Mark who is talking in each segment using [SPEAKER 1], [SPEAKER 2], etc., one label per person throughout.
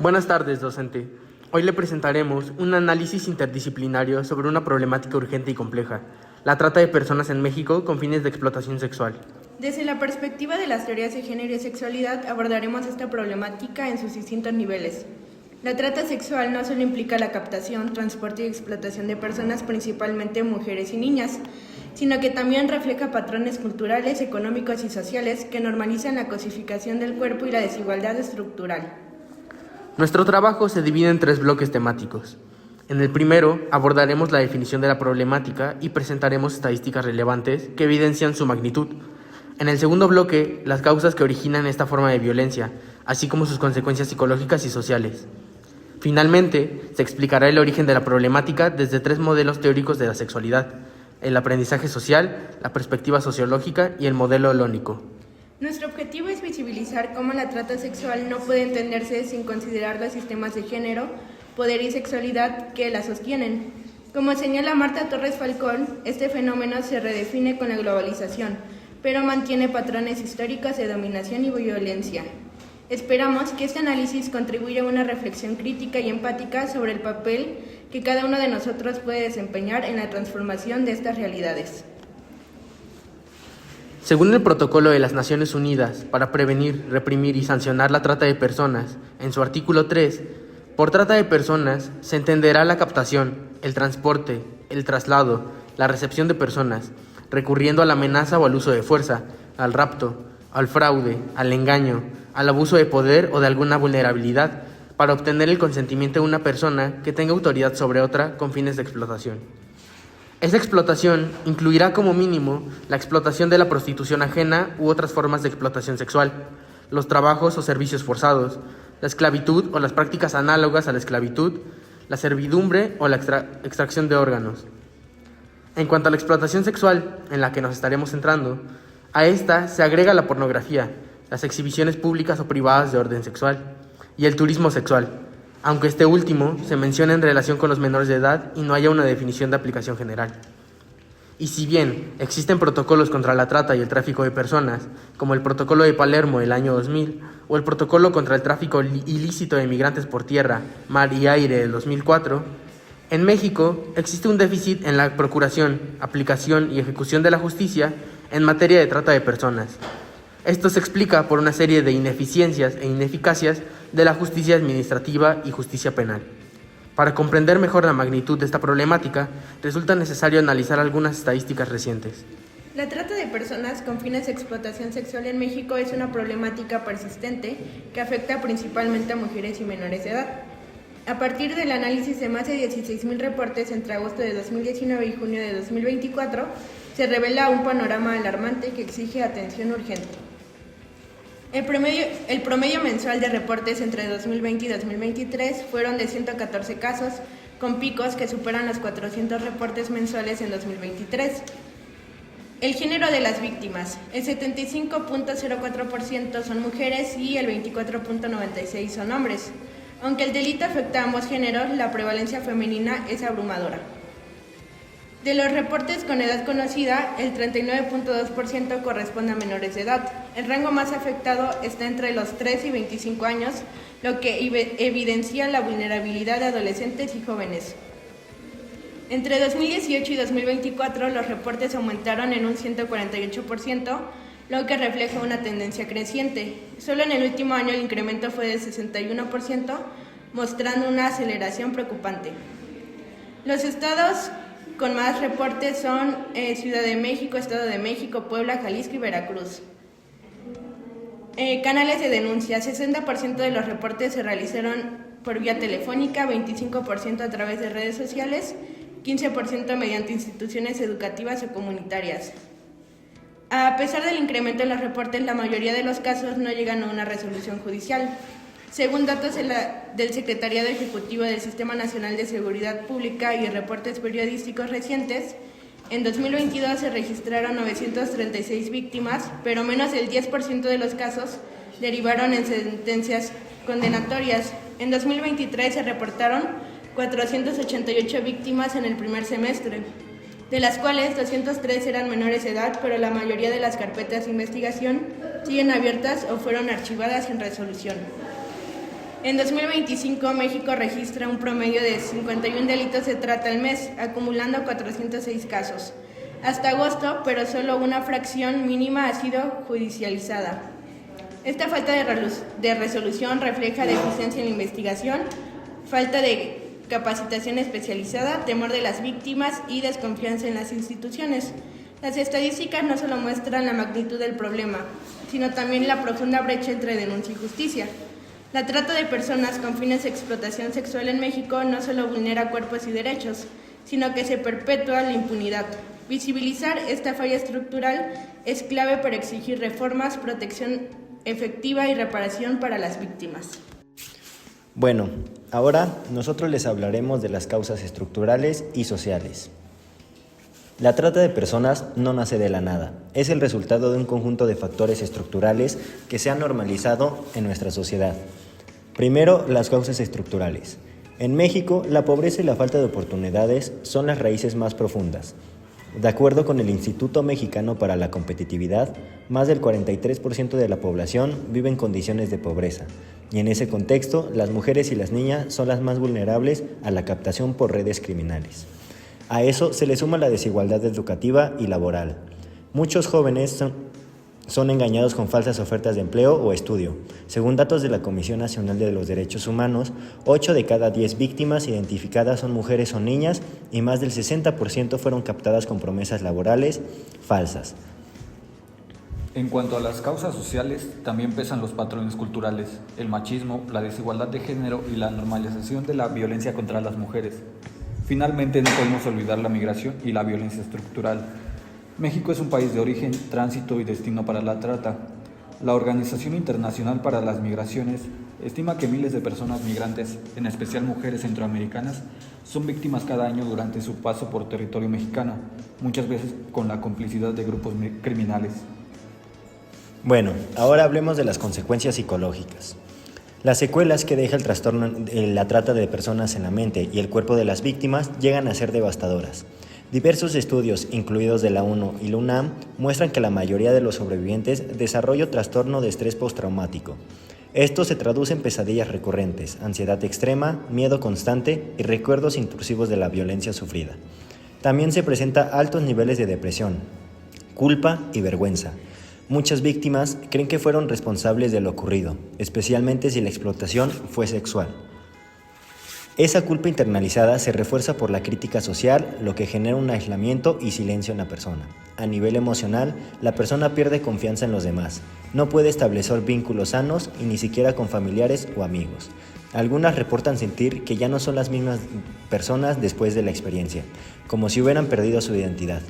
[SPEAKER 1] Buenas tardes, docente. Hoy le presentaremos un análisis interdisciplinario sobre una problemática urgente y compleja, la trata de personas en México con fines de explotación sexual.
[SPEAKER 2] Desde la perspectiva de las teorías de género y sexualidad, abordaremos esta problemática en sus distintos niveles. La trata sexual no solo implica la captación, transporte y explotación de personas, principalmente mujeres y niñas, sino que también refleja patrones culturales, económicos y sociales que normalizan la cosificación del cuerpo y la desigualdad estructural.
[SPEAKER 1] Nuestro trabajo se divide en 3 bloques temáticos. En el primero, abordaremos la definición de la problemática y presentaremos estadísticas relevantes que evidencian su magnitud. En el segundo bloque, las causas que originan esta forma de violencia, así como sus consecuencias psicológicas y sociales. Finalmente, se explicará el origen de la problemática desde 3 modelos teóricos de la sexualidad: el aprendizaje social, la perspectiva sociológica y el modelo holónico.
[SPEAKER 2] Nuestro objetivo es visibilizar cómo la trata sexual no puede entenderse sin considerar los sistemas de género, poder y sexualidad que la sostienen. Como señala Marta Torres Falcón, este fenómeno se redefine con la globalización, pero mantiene patrones históricos de dominación y violencia. Esperamos que este análisis contribuya a una reflexión crítica y empática sobre el papel que cada uno de nosotros puede desempeñar en la transformación de estas realidades.
[SPEAKER 1] Según el Protocolo de las Naciones Unidas para prevenir, reprimir y sancionar la trata de personas, en su artículo 3, por trata de personas se entenderá la captación, el transporte, el traslado, la recepción de personas, recurriendo a la amenaza o al uso de fuerza, al rapto, al fraude, al engaño, al abuso de poder o de alguna vulnerabilidad para obtener el consentimiento de una persona que tenga autoridad sobre otra con fines de explotación. Esa explotación incluirá como mínimo la explotación de la prostitución ajena u otras formas de explotación sexual, los trabajos o servicios forzados, la esclavitud o las prácticas análogas a la esclavitud, la servidumbre o la extracción de órganos. En cuanto a la explotación sexual, en la que nos estaremos centrando, a esta se agrega la pornografía, las exhibiciones públicas o privadas de orden sexual y el turismo sexual, aunque este último se menciona en relación con los menores de edad y no haya una definición de aplicación general. Y si bien existen protocolos contra la trata y el tráfico de personas, como el Protocolo de Palermo del año 2000 o el Protocolo contra el tráfico ilícito de migrantes por tierra, mar y aire del 2004, en México existe un déficit en la procuración, aplicación y ejecución de la justicia en materia de trata de personas. Esto se explica por una serie de ineficiencias e ineficacias de la justicia administrativa y justicia penal. Para comprender mejor la magnitud de esta problemática, resulta necesario analizar algunas estadísticas recientes.
[SPEAKER 2] La trata de personas con fines de explotación sexual en México es una problemática persistente que afecta principalmente a mujeres y menores de edad. A partir del análisis de más de 16,000 reportes entre agosto de 2019 y junio de 2024, se revela un panorama alarmante que exige atención urgente. El promedio mensual de reportes entre 2020 y 2023 fueron de 114 casos, con picos que superan los 400 reportes mensuales en 2023. El género de las víctimas: el 75.04% son mujeres y el 24.96% son hombres. Aunque el delito afecta a ambos géneros, la prevalencia femenina es abrumadora. De los reportes con edad conocida, el 39.2% corresponde a menores de edad. El rango más afectado está entre los 3 y 25 años, lo que evidencia la vulnerabilidad de adolescentes y jóvenes. Entre 2018 y 2024, los reportes aumentaron en un 148%, lo que refleja una tendencia creciente. Solo en el último año el incremento fue de 61%, mostrando una aceleración preocupante. Los estados con más reportes son Ciudad de México, Estado de México, Puebla, Jalisco y Veracruz. Canales de denuncia: 60% de los reportes se realizaron por vía telefónica, 25% a través de redes sociales, 15% mediante instituciones educativas o comunitarias. A pesar del incremento en los reportes, la mayoría de los casos no llegan a una resolución judicial. Según datos del Secretariado Ejecutivo del Sistema Nacional de Seguridad Pública y reportes periodísticos recientes, en 2022 se registraron 936 víctimas, pero menos del 10% de los casos derivaron en sentencias condenatorias. En 2023 se reportaron 488 víctimas en el primer semestre, de las cuales 203 eran menores de edad, pero la mayoría de las carpetas de investigación siguen abiertas o fueron archivadas sin resolución. En 2025, México registra un promedio de 51 delitos de trata al mes, acumulando 406 casos. Hasta agosto, pero solo una fracción mínima ha sido judicializada. Esta falta de resolución refleja deficiencia en la investigación, falta de capacitación especializada, temor de las víctimas y desconfianza en las instituciones. Las estadísticas no solo muestran la magnitud del problema, sino también la profunda brecha entre denuncia y justicia. La trata de personas con fines de explotación sexual en México no solo vulnera cuerpos y derechos, sino que se perpetúa la impunidad. Visibilizar esta falla estructural es clave para exigir reformas, protección efectiva y reparación para las víctimas.
[SPEAKER 3] Bueno, ahora nosotros les hablaremos de las causas estructurales y sociales. La trata de personas no nace de la nada, es el resultado de un conjunto de factores estructurales que se han normalizado en nuestra sociedad. Primero, las causas estructurales. En México, la pobreza y la falta de oportunidades son las raíces más profundas. De acuerdo con el Instituto Mexicano para la Competitividad, más del 43% de la población vive en condiciones de pobreza, y en ese contexto, las mujeres y las niñas son las más vulnerables a la captación por redes criminales. A eso se le suma la desigualdad educativa y laboral. Muchos jóvenes son engañados con falsas ofertas de empleo o estudio. Según datos de la Comisión Nacional de los Derechos Humanos, 8 de cada 10 víctimas identificadas son mujeres o niñas y más del 60% fueron captadas con promesas laborales falsas.
[SPEAKER 4] En cuanto a las causas sociales, también pesan los patrones culturales, el machismo, la desigualdad de género y la normalización de la violencia contra las mujeres. Finalmente, no podemos olvidar la migración y la violencia estructural. México es un país de origen, tránsito y destino para la trata. La Organización Internacional para las Migraciones estima que miles de personas migrantes, en especial mujeres centroamericanas, son víctimas cada año durante su paso por territorio mexicano, muchas veces con la complicidad de grupos criminales.
[SPEAKER 3] Bueno, ahora hablemos de las consecuencias psicológicas. Las secuelas que deja el trastorno de la trata de personas en la mente y el cuerpo de las víctimas llegan a ser devastadoras. Diversos estudios, incluidos de la ONU y la UNAM, muestran que la mayoría de los sobrevivientes desarrolla trastorno de estrés postraumático. Esto se traduce en pesadillas recurrentes, ansiedad extrema, miedo constante y recuerdos intrusivos de la violencia sufrida. También se presenta altos niveles de depresión, culpa y vergüenza. Muchas víctimas creen que fueron responsables de lo ocurrido, especialmente si la explotación fue sexual. Esa culpa internalizada se refuerza por la crítica social, lo que genera un aislamiento y silencio en la persona. A nivel emocional, la persona pierde confianza en los demás, no puede establecer vínculos sanos y ni siquiera con familiares o amigos. Algunas reportan sentir que ya no son las mismas personas después de la experiencia, como si hubieran perdido su identidad.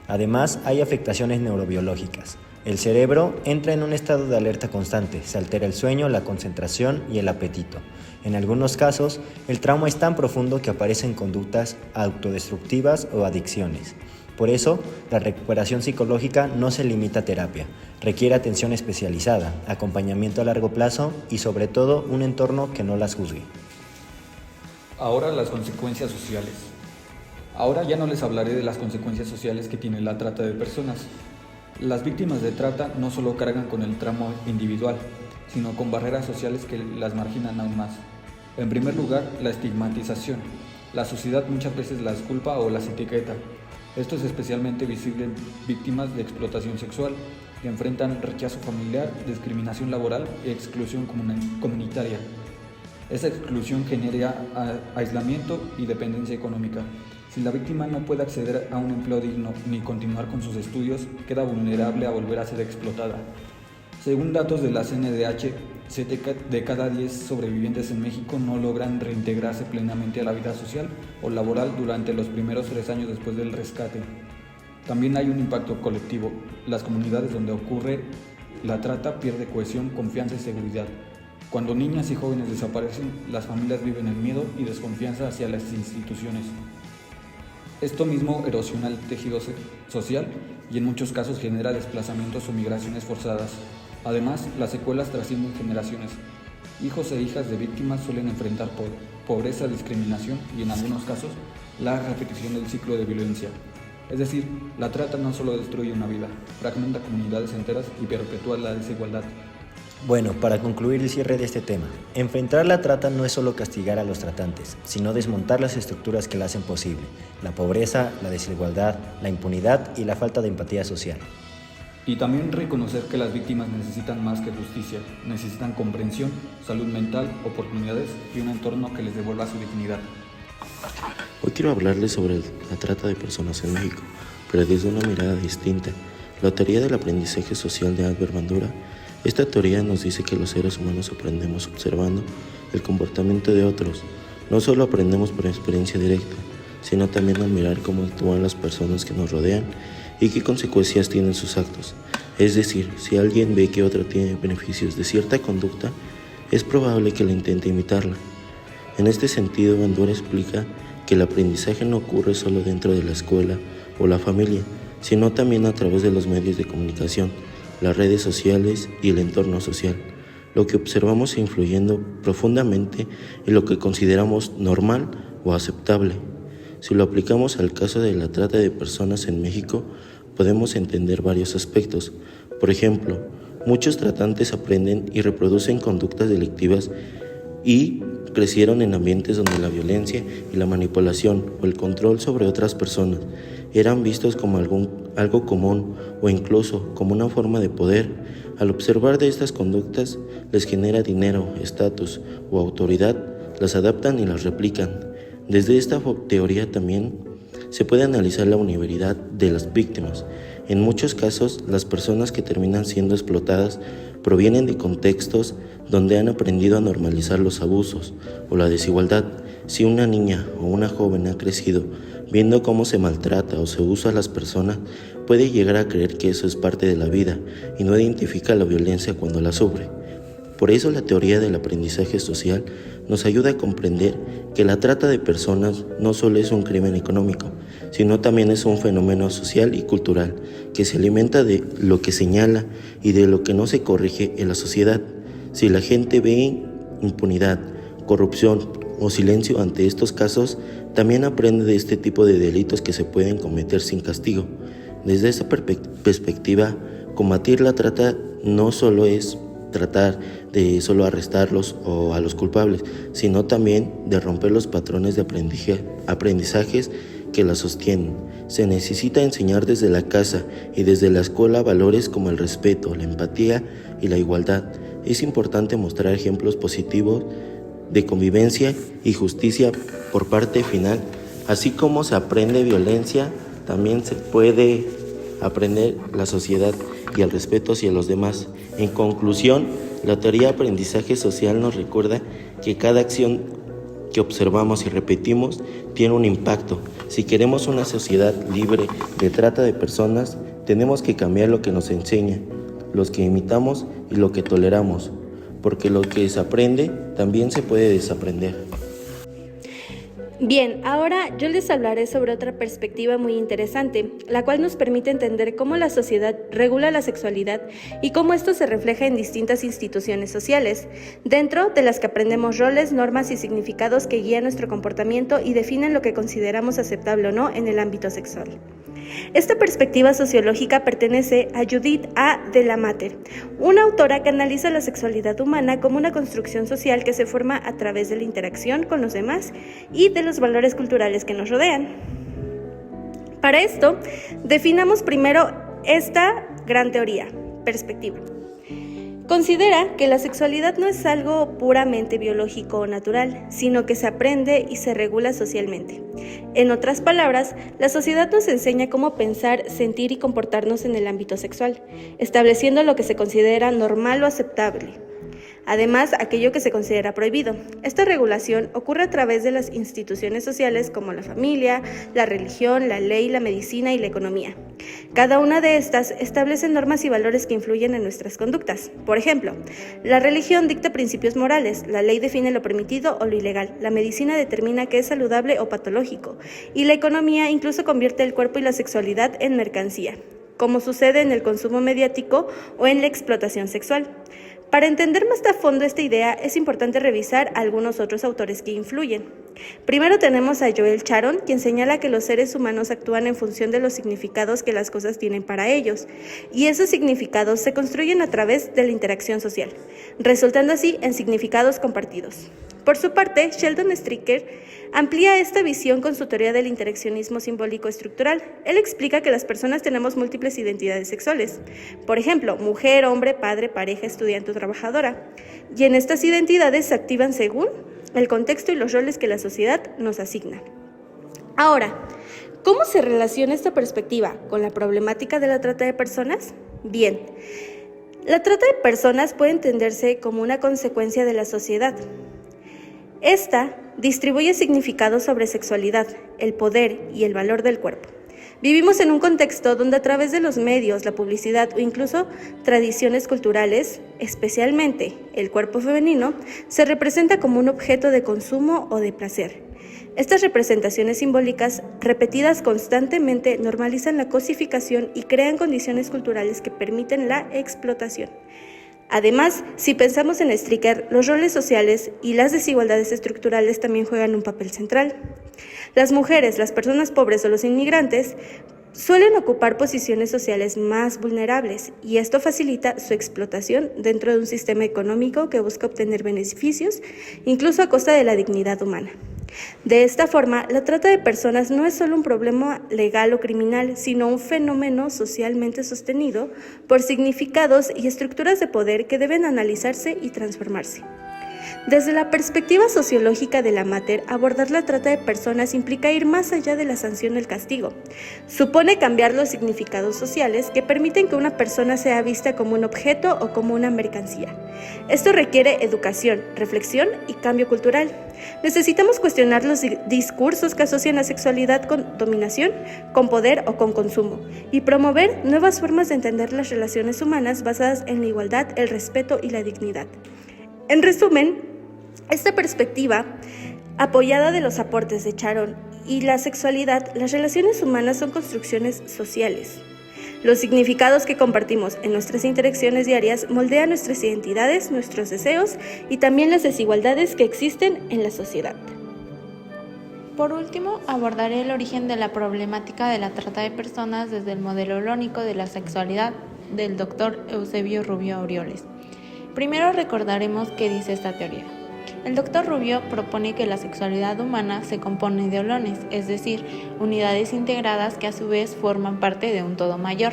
[SPEAKER 3] Además, hay afectaciones neurobiológicas. El cerebro entra en un estado de alerta constante, se altera el sueño, la concentración y el apetito. En algunos casos, el trauma es tan profundo que aparecen conductas autodestructivas o adicciones. Por eso, la recuperación psicológica no se limita a terapia, requiere atención especializada, acompañamiento a largo plazo y sobre todo un entorno que no las juzgue.
[SPEAKER 4] Ahora las consecuencias sociales. Ahora ya no les hablaré de las consecuencias sociales que tiene la trata de personas. Las víctimas de trata no solo cargan con el trauma individual, sino con barreras sociales que las marginan aún más. En primer lugar, la estigmatización. La sociedad muchas veces las culpa o las etiqueta. Esto es especialmente visible en víctimas de explotación sexual, que enfrentan rechazo familiar, discriminación laboral y exclusión comunitaria. Esa exclusión genera aislamiento y dependencia económica. Si la víctima no puede acceder a un empleo digno ni continuar con sus estudios, queda vulnerable a volver a ser explotada. Según datos de la CNDH, 7 de cada 10 sobrevivientes en México no logran reintegrarse plenamente a la vida social o laboral durante los primeros 3 años después del rescate. También hay un impacto colectivo. Las comunidades donde ocurre la trata pierden cohesión, confianza y seguridad. Cuando niñas y jóvenes desaparecen, las familias viven en miedo y desconfianza hacia las instituciones. Esto mismo erosiona el tejido social y en muchos casos genera desplazamientos o migraciones forzadas. Además, las secuelas trascienden generaciones. Hijos e hijas de víctimas suelen enfrentar pobreza, discriminación y en algunos casos la repetición del ciclo de violencia. Es decir, la trata no solo destruye una vida, fragmenta comunidades enteras y perpetúa la desigualdad.
[SPEAKER 3] Bueno, para concluir el cierre de este tema, enfrentar la trata no es solo castigar a los tratantes, sino desmontar las estructuras que la hacen posible: la pobreza, la desigualdad, la impunidad y la falta de empatía social.
[SPEAKER 4] Y también reconocer que las víctimas necesitan más que justicia, necesitan comprensión, salud mental, oportunidades y un entorno que les devuelva su dignidad.
[SPEAKER 5] Hoy quiero hablarles sobre la trata de personas en México, pero desde una mirada distinta. La teoría del aprendizaje social de Albert Bandura. Esta teoría nos dice que los seres humanos aprendemos observando el comportamiento de otros. No solo aprendemos por experiencia directa, sino también al mirar cómo actúan las personas que nos rodean y qué consecuencias tienen sus actos. Es decir, si alguien ve que otro tiene beneficios de cierta conducta, es probable que le intente imitarla. En este sentido, Bandura explica que el aprendizaje no ocurre solo dentro de la escuela o la familia, sino también a través de los medios de comunicación, las redes sociales y el entorno social. Lo que observamos influyendo profundamente en lo que consideramos normal o aceptable. Si lo aplicamos al caso de la trata de personas en México, podemos entender varios aspectos. Por ejemplo, muchos tratantes aprenden y reproducen conductas delictivas y crecieron en ambientes donde la violencia y la manipulación o el control sobre otras personas eran vistos como algo común o incluso como una forma de poder. Al observar de estas conductas les genera dinero, estatus o autoridad, las adaptan y las replican. Desde esta teoría también se puede analizar la vulnerabilidad de las víctimas. En muchos casos, las personas que terminan siendo explotadas provienen de contextos donde han aprendido a normalizar los abusos o la desigualdad. Si una niña o una joven ha crecido viendo cómo se maltrata o se usa a las personas, puede llegar a creer que eso es parte de la vida y no identifica la violencia cuando la sufre. Por eso la teoría del aprendizaje social nos ayuda a comprender que la trata de personas no solo es un crimen económico, sino también es un fenómeno social y cultural que se alimenta de lo que señala y de lo que no se corrige en la sociedad. Si la gente ve impunidad, corrupción o silencio ante estos casos, también aprende de este tipo de delitos que se pueden cometer sin castigo. Desde esta perspectiva, combatir la trata no solo es tratar de solo arrestarlos o a los culpables, sino también de romper los patrones de aprendizajes que la sostienen. Se necesita enseñar desde la casa y desde la escuela valores como el respeto, la empatía y la igualdad. Es importante mostrar ejemplos positivos de convivencia y justicia por parte final. Así como se aprende violencia, también se puede aprender la sociedad y el respeto hacia los demás. En conclusión, la teoría de aprendizaje social nos recuerda que cada acción que observamos y repetimos tiene un impacto. Si queremos una sociedad libre de trata de personas, tenemos que cambiar lo que nos enseña, los que imitamos y lo que toleramos, porque lo que se aprende también se puede desaprender.
[SPEAKER 6] Bien, ahora yo les hablaré sobre otra perspectiva muy interesante, la cual nos permite entender cómo la sociedad regula la sexualidad y cómo esto se refleja en distintas instituciones sociales, dentro de las que aprendemos roles, normas y significados que guían nuestro comportamiento y definen lo que consideramos aceptable o no en el ámbito sexual. Esta perspectiva sociológica pertenece a Judith A. de la Mater, una autora que analiza la sexualidad humana como una construcción social que se forma a través de la interacción con los demás y de los valores culturales que nos rodean. Para esto, definamos primero esta gran teoría, perspectiva. Considera que la sexualidad no es algo puramente biológico o natural, sino que se aprende y se regula socialmente. En otras palabras, la sociedad nos enseña cómo pensar, sentir y comportarnos en el ámbito sexual, estableciendo lo que se considera normal o aceptable. Además, aquello que se considera prohibido. Esta regulación ocurre a través de las instituciones sociales como la familia, la religión, la ley, la medicina y la economía. Cada una de estas establece normas y valores que influyen en nuestras conductas. Por ejemplo, la religión dicta principios morales, la ley define lo permitido o lo ilegal, la medicina determina qué es saludable o patológico, y la economía incluso convierte el cuerpo y la sexualidad en mercancía, como sucede en el consumo mediático o en la explotación sexual. Para entender más a fondo esta idea, es importante revisar algunos otros autores que influyen. Primero tenemos a Joel Charon, quien señala que los seres humanos actúan en función de los significados que las cosas tienen para ellos, y esos significados se construyen a través de la interacción social, resultando así en significados compartidos. Por su parte, Sheldon Stricker amplía esta visión con su teoría del interaccionismo simbólico estructural. Él explica que las personas tenemos múltiples identidades sexuales, por ejemplo, mujer, hombre, padre, pareja, estudiante o trabajadora, y en estas identidades se activan según el contexto y los roles que la sociedad nos asigna. Ahora, ¿cómo se relaciona esta perspectiva con la problemática de la trata de personas? Bien, la trata de personas puede entenderse como una consecuencia de la sociedad. Esta distribuye significados sobre sexualidad, el poder y el valor del cuerpo. Vivimos en un contexto donde a través de los medios, la publicidad o incluso tradiciones culturales, especialmente el cuerpo femenino, se representa como un objeto de consumo o de placer. Estas representaciones simbólicas, repetidas constantemente, normalizan la cosificación y crean condiciones culturales que permiten la explotación. Además, si pensamos en Stricker, los roles sociales y las desigualdades estructurales también juegan un papel central. Las mujeres, las personas pobres o los inmigrantes suelen ocupar posiciones sociales más vulnerables y esto facilita su explotación dentro de un sistema económico que busca obtener beneficios, incluso a costa de la dignidad humana. De esta forma, la trata de personas no es solo un problema legal o criminal, sino un fenómeno socialmente sostenido por significados y estructuras de poder que deben analizarse y transformarse. Desde la perspectiva sociológica de la Mater, abordar la trata de personas implica ir más allá de la sanción o el castigo. Supone cambiar los significados sociales que permiten que una persona sea vista como un objeto o como una mercancía. Esto requiere educación, reflexión y cambio cultural. Necesitamos cuestionar los discursos que asocian la sexualidad con dominación, con poder o con consumo, y promover nuevas formas de entender las relaciones humanas basadas en la igualdad, el respeto y la dignidad. En resumen, esta perspectiva, apoyada de los aportes de Charon y la sexualidad, las relaciones humanas son construcciones sociales. Los significados que compartimos en nuestras interacciones diarias moldean nuestras identidades, nuestros deseos y también las desigualdades que existen en la sociedad.
[SPEAKER 7] Por último, abordaré el origen de la problemática de la trata de personas desde el modelo holónico de la sexualidad del Dr. Eusebio Rubio Aureoles. Primero recordaremos qué dice esta teoría. El Dr. Rubio propone que la sexualidad humana se compone de holones, es decir, unidades integradas que a su vez forman parte de un todo mayor.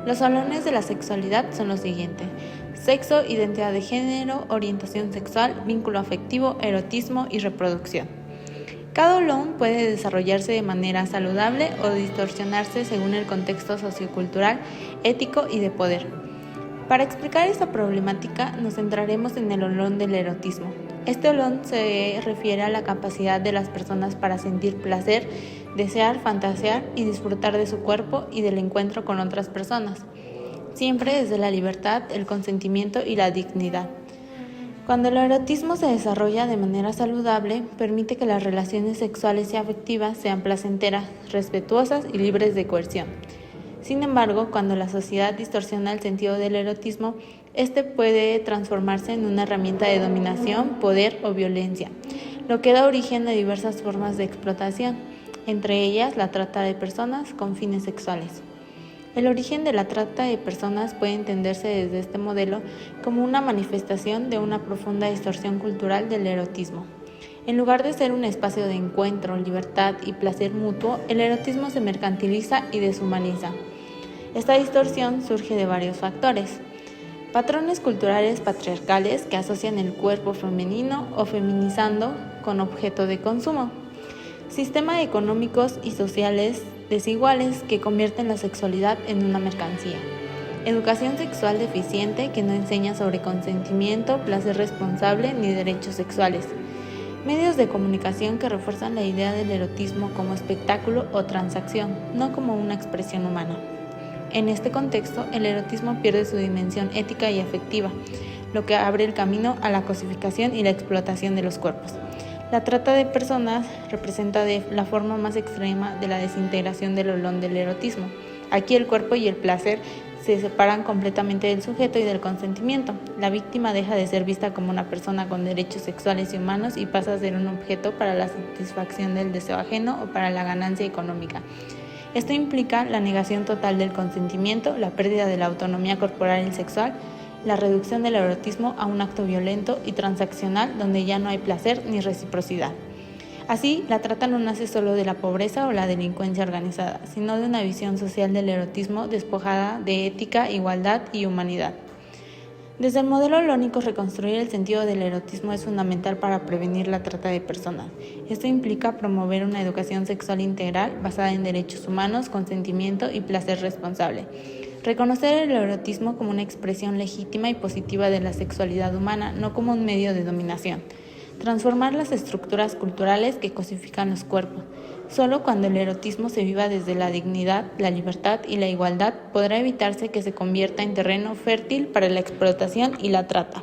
[SPEAKER 7] Los holones de la sexualidad son los siguientes: sexo, identidad de género, orientación sexual, vínculo afectivo, erotismo y reproducción. Cada holón puede desarrollarse de manera saludable o distorsionarse según el contexto sociocultural, ético y de poder. Para explicar esta problemática nos centraremos en el holón del erotismo. Este holón se refiere a la capacidad de las personas para sentir placer, desear, fantasear y disfrutar de su cuerpo y del encuentro con otras personas, siempre desde la libertad, el consentimiento y la dignidad. Cuando el erotismo se desarrolla de manera saludable, permite que las relaciones sexuales y afectivas sean placenteras, respetuosas y libres de coerción. Sin embargo, cuando la sociedad distorsiona el sentido del erotismo, este puede transformarse en una herramienta de dominación, poder o violencia, lo que da origen a diversas formas de explotación, entre ellas la trata de personas con fines sexuales. El origen de la trata de personas puede entenderse desde este modelo como una manifestación de una profunda distorsión cultural del erotismo. En lugar de ser un espacio de encuentro, libertad y placer mutuo, el erotismo se mercantiliza y deshumaniza. Esta distorsión surge de varios factores: patrones culturales patriarcales que asocian el cuerpo femenino o feminizando con objeto de consumo, sistemas económicos y sociales desiguales que convierten la sexualidad en una mercancía, educación sexual deficiente que no enseña sobre consentimiento, placer responsable ni derechos sexuales, medios de comunicación que refuerzan la idea del erotismo como espectáculo o transacción, no como una expresión humana. En este contexto, el erotismo pierde su dimensión ética y afectiva, lo que abre el camino a la cosificación y la explotación de los cuerpos. La trata de personas representa la forma más extrema de la desintegración del holón del erotismo. Aquí el cuerpo y el placer se separan completamente del sujeto y del consentimiento. La víctima deja de ser vista como una persona con derechos sexuales y humanos y pasa a ser un objeto para la satisfacción del deseo ajeno o para la ganancia económica. Esto implica la negación total del consentimiento, la pérdida de la autonomía corporal y sexual, la reducción del erotismo a un acto violento y transaccional donde ya no hay placer ni reciprocidad. Así, la trata no nace solo de la pobreza o la delincuencia organizada, sino de una visión social del erotismo despojada de ética, igualdad y humanidad. Desde el modelo holónico, reconstruir el sentido del erotismo es fundamental para prevenir la trata de personas. Esto implica promover una educación sexual integral basada en derechos humanos, consentimiento y placer responsable. Reconocer el erotismo como una expresión legítima y positiva de la sexualidad humana, no como un medio de dominación. Transformar las estructuras culturales que cosifican los cuerpos. Solo cuando el erotismo se viva desde la dignidad, la libertad y la igualdad podrá evitarse que se convierta en terreno fértil para la explotación y la trata.